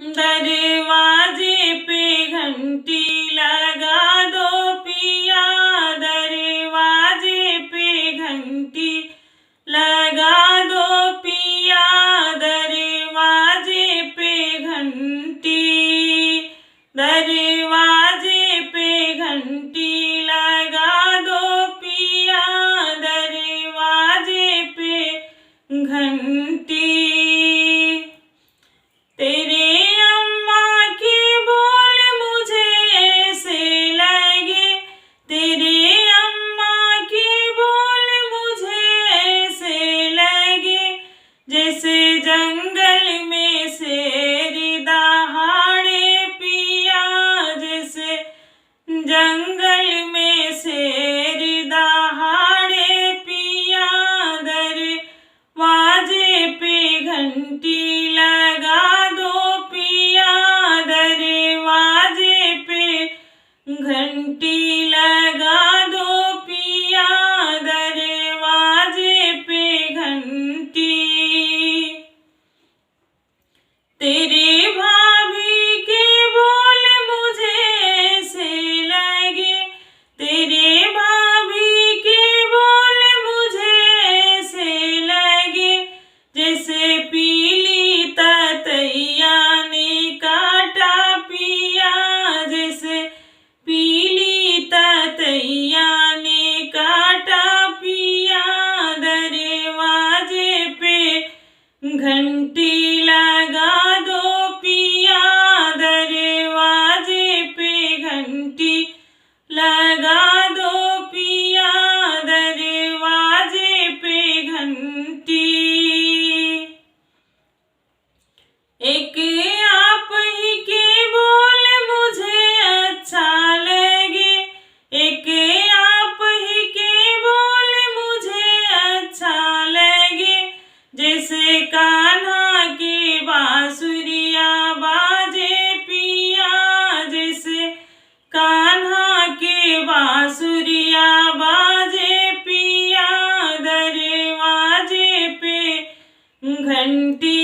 दरवाजे पे घंटी लगा दो पिया, दरवाजे पे घंटी लगा दो पिया, दरवाजे पे घंटी, दरवाजे पे घंटी लगा दो पिया, दरवाजे पे घंटी। तेरे अम्मा के बोल मुझे ऐसे लगे, तेरे अम्मा के बोल मुझे ऐसे लगे, जैसे जंगल में शेर दहाड़े पिया, जैसे जंगल में शेर दहाड़े पिया, दरवाजे पे घंटी लगा दो पिया, दरवाजे पे घंटी लगा दो पिया, दरवाजे पे घंटी। तेरे भाभी के बोल मुझे ऐसे लगे, तेरे भाभी के बोल मुझे ऐसे लगे, जैसे पीली ततैया ने काटा पिया, जैसे पीली ततैया ने काटा पिया, दरवाजे पे घंटी लगा दो पिया, दरवाजे पे घंटी लगा दो पिया, दरवाजे पे घंटी। एक आप ही के बोल मुझे अच्छा लगे, एक आप ही के बोल मुझे अच्छा लगे, जैसे कान्हा के बांसुरिया बाजे पिया, जैसे कान्हा के बांसुरिया बाजे पिया, दरवाजे पे घंटी